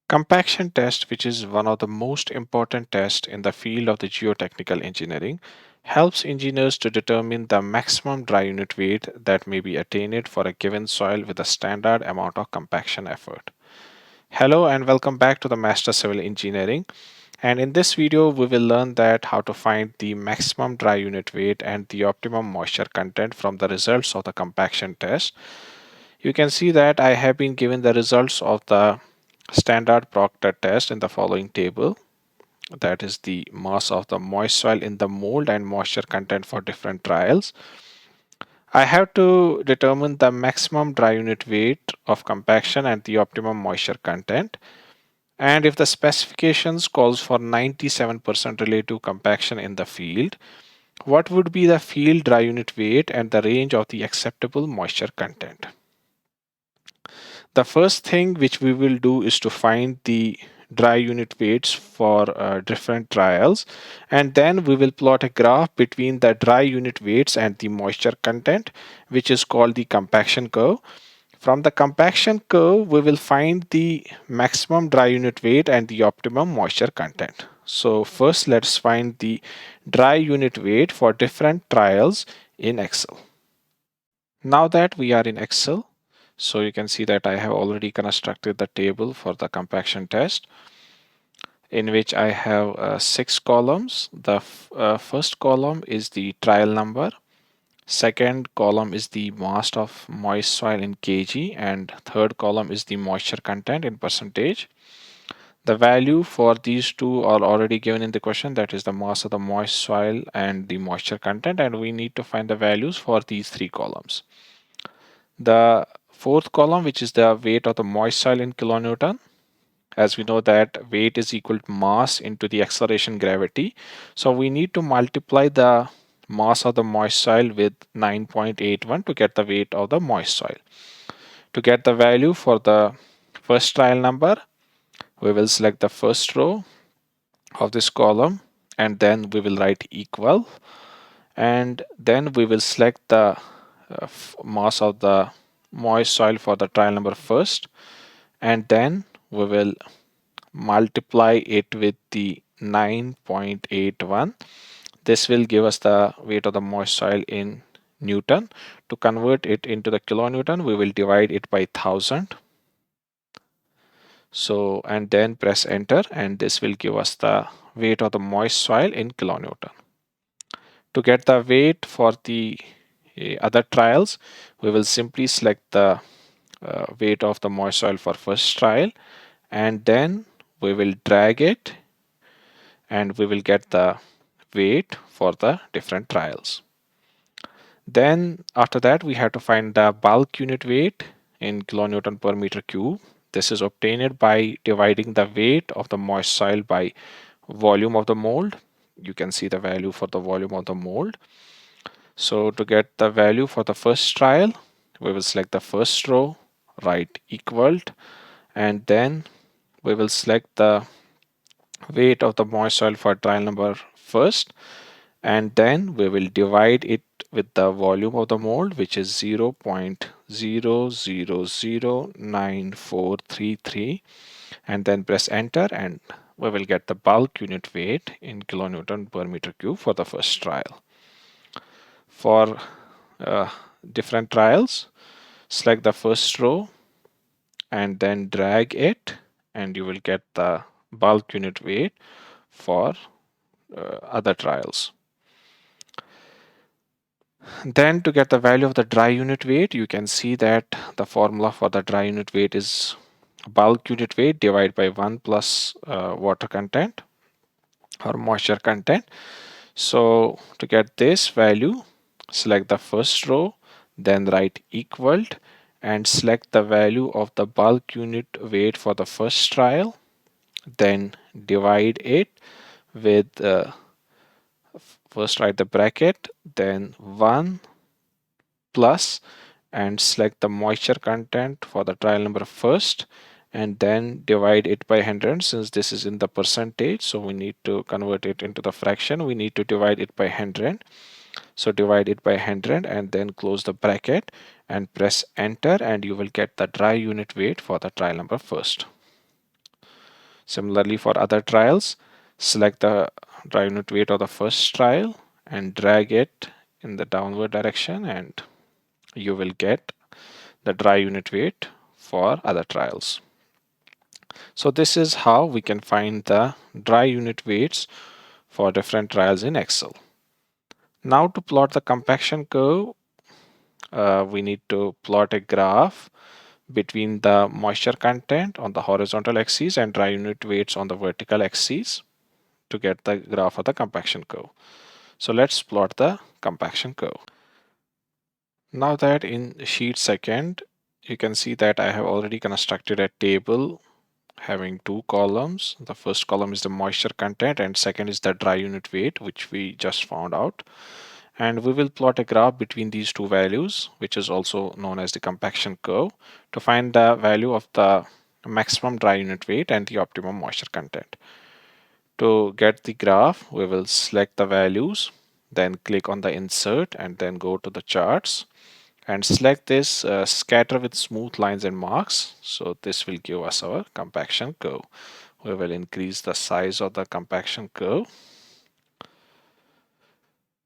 Compaction test, which is one of the most important tests in the field of the geotechnical engineering, helps engineers to determine the maximum dry unit weight that may be attained for a given soil with a standard amount of compaction effort. Hello and welcome back to the Master Civil Engineering. And in this video, we will learn that how to find the maximum dry unit weight and the optimum moisture content from the results of the compaction test. You can see that I have been given the results of the Standard Proctor test in the following table. That is the mass of the moist soil in the mold and moisture content for different trials. I have to determine the maximum dry unit weight of compaction and the optimum moisture content. And if the specifications calls for 97% relative compaction in the field, what would be the field dry unit weight and the range of the acceptable moisture content? The first thing which we will do is to find the dry unit weights for different trials, and then we will plot a graph between the dry unit weights and the moisture content, which is called the compaction curve. From the compaction curve, we will find the maximum dry unit weight and the optimum moisture content. So first let's find the dry unit weight for different trials in Excel. Now that we are in Excel, so you can see that I have already constructed the table for the compaction test, in which I have 6 columns. The first column is the trial number. Second column is the mass of moist soil in kg, and third column is the moisture content in percentage. The value for these two are already given in the question, that is the mass of the moist soil and the moisture content, and we need to find the values for these 3 columns. The fourth column, which is the weight of the moist soil in kilonewton, as we know that weight is equal to mass into the acceleration gravity. So we need to multiply the mass of the moist soil with 9.81 to get the weight of the moist soil. To get the value for the first trial number, we will select the first row of this column, and then we will write equal, and then we will select the mass of the moist soil for the trial number first, and then we will multiply it with the 9.81. This will give us the weight of the moist soil in Newton. To convert it into the kilonewton, we will divide it by 1000. So, and then press enter, and this will give us the weight of the moist soil in kilonewton. To get the weight for the other trials, we will simply select the weight of the moist soil for first trial, and then we will drag it, and we will get the weight for the different trials. Then after that, we have to find the bulk unit weight in kilonewton per meter cube. This is obtained by dividing the weight of the moist soil by volume of the mold. You can see the value for the volume of the mold. So to get the value for the first trial, we will select the first row, write equaled, and then we will select the weight of the moist soil for trial number first, and then we will divide it with the volume of the mold, which is 0.000943, and then press enter, and we will get the bulk unit weight in kilonewton per meter cube for the first trial. For different trials, select the first row and then drag it, and you will get the bulk unit weight for other trials. Then to get the value of the dry unit weight, you can see that the formula for the dry unit weight is bulk unit weight divided by 1 plus water content or moisture content. So to get this value, select the first row, then write equaled, and select the value of the bulk unit weight for the first trial, then divide it with first write the bracket, then 1 plus, and select the moisture content for the trial number first, and then divide it by 100. Since this is in the percentage, so we need to convert it into the fraction, we need to divide it by 100. So divide it by 100 and then close the bracket and press enter, and you will get the dry unit weight for the trial number first. Similarly, for other trials, select the dry unit weight of the first trial and drag it in the downward direction, and you will get the dry unit weight for other trials. So this is how we can find the dry unit weights for different trials in Excel. Now to plot the compaction curve, we need to plot a graph between the moisture content on the horizontal axis and dry unit weights on the vertical axis to get the graph of the compaction curve. So let's plot the compaction curve. Now that in sheet second, you can see that I have already constructed a table having two columns. The first column is the moisture content and second is the dry unit weight, which we just found out. And we will plot a graph between these two values, which is also known as the compaction curve, to find the value of the maximum dry unit weight and the optimum moisture content. To get the graph, we will select the values, then click on the insert and then go to the charts and select this scatter with smooth lines and marks. So this will give us our compaction curve. We will increase the size of the compaction curve.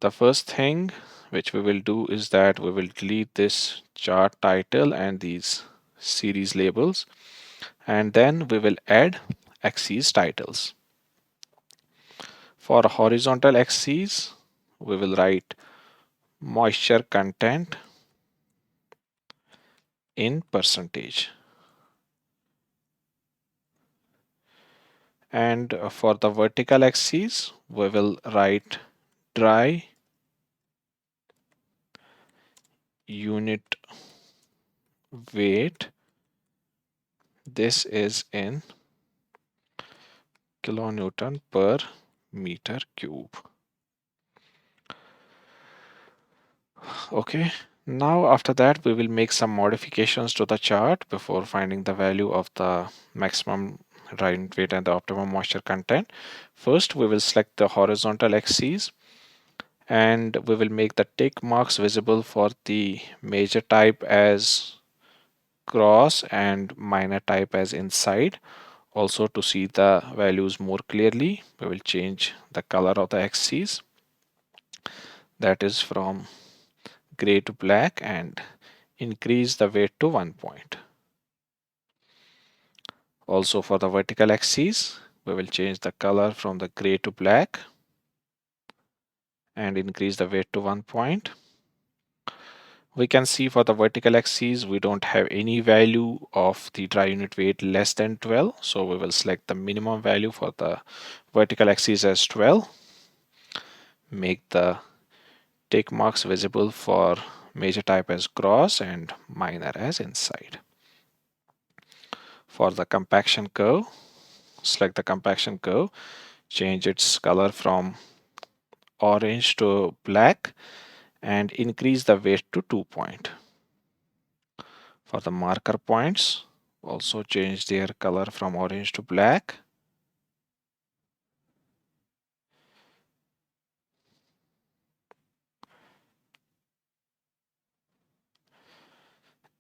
The first thing which we will do is that we will delete this chart title and these series labels, and then we will add axis titles. For horizontal axis, we will write moisture content in percentage. And for the vertical axis, we will write dry unit weight. This is in kilonewton per meter cube. Okay, now after that we will make some modifications to the chart before finding the value of the maximum dry unit weight and the optimum moisture content. First, we will select the horizontal axis and we will make the tick marks visible for the major type as cross and minor type as inside. Also, to see the values more clearly, we will change the color of the axis, that is from gray to black, and increase the weight to 1 point. Also for the vertical axis, we will change the color from the gray to black and increase the weight to 1 point. We can see for the vertical axis, we don't have any value of the dry unit weight less than 12. So we will select the minimum value for the vertical axis as 12. Make the tick marks visible for major type as cross and minor as inside. For the compaction curve, select the compaction curve, change its color from orange to black and increase the weight to 2 point. For the marker points, also change their color from orange to black.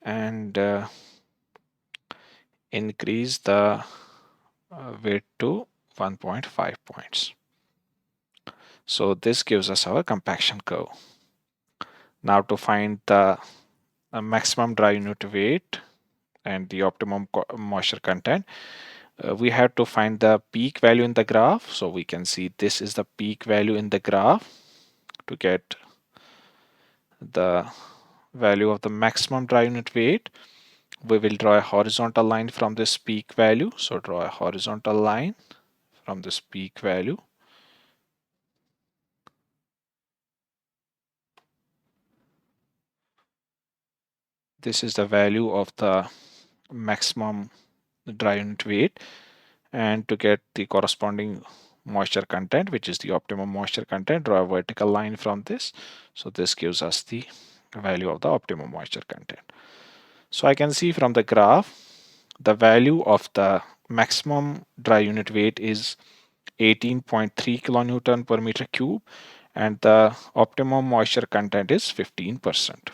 And increase the weight to 1.5 points. So this gives us our compaction curve. Now to find the maximum dry unit weight and the optimum moisture content, we have to find the peak value in the graph. So we can see this is the peak value in the graph. To get the value of the maximum dry unit weight, we will draw a horizontal line from this peak value. So draw a horizontal line from this peak value. This is the value of the maximum dry unit weight, and to get the corresponding moisture content, which is the optimum moisture content, draw a vertical line from this. So this gives us the value of the optimum moisture content. So I can see from the graph the value of the maximum dry unit weight is 18.3 kilonewton per meter cube and the optimum moisture content is 15%.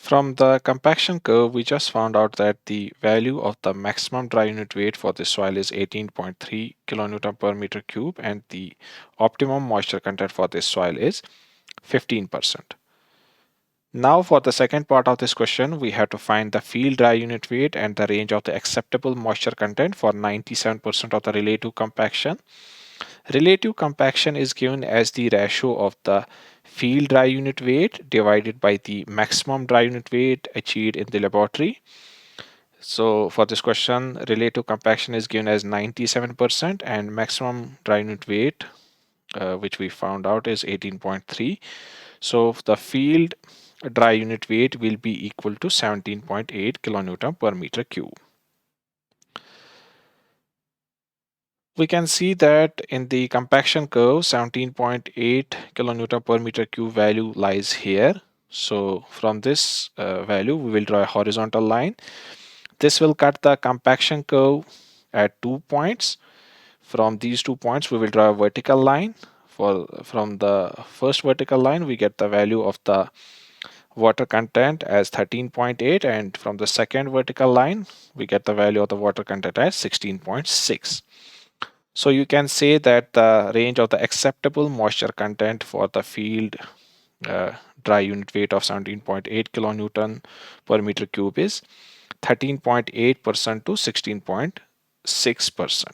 From the compaction curve, we just found out that the value of the maximum dry unit weight for the soil is 18.3 kilonewton per meter cube, and the optimum moisture content for this soil is 15%. Now for the second part of this question, we have to find the field dry unit weight and the range of the acceptable moisture content for 97% of the relative compaction. Relative compaction is given as the ratio of the field dry unit weight divided by the maximum dry unit weight achieved in the laboratory. So for this question, relative compaction is given as 97% and maximum dry unit weight, which we found out is 18.3. So the field dry unit weight will be equal to 17.8 kilonewton per meter cube. We can see that in the compaction curve, 17.8 kilonewton per meter cube value lies here. So from this value, we will draw a horizontal line. This will cut the compaction curve at 2 points. From these 2 points, we will draw a vertical line. From the first vertical line, we get the value of the water content as 13.8, and from the second vertical line, we get the value of the water content as 16.6. So you can say that the range of the acceptable moisture content for the field dry unit weight of 17.8 kilonewton per meter cube is 13.8% to 16.6%.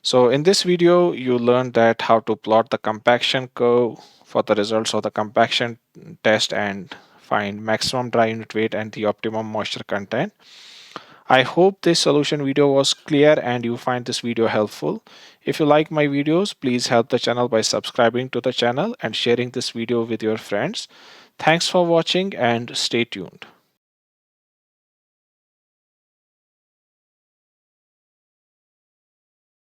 So in this video, you learned that how to plot the compaction curve for the results of the compaction test and find maximum dry unit weight and the optimum moisture content. I hope this solution video was clear and you find this video helpful. If you like my videos, please help the channel by subscribing to the channel and sharing this video with your friends. Thanks for watching and stay tuned.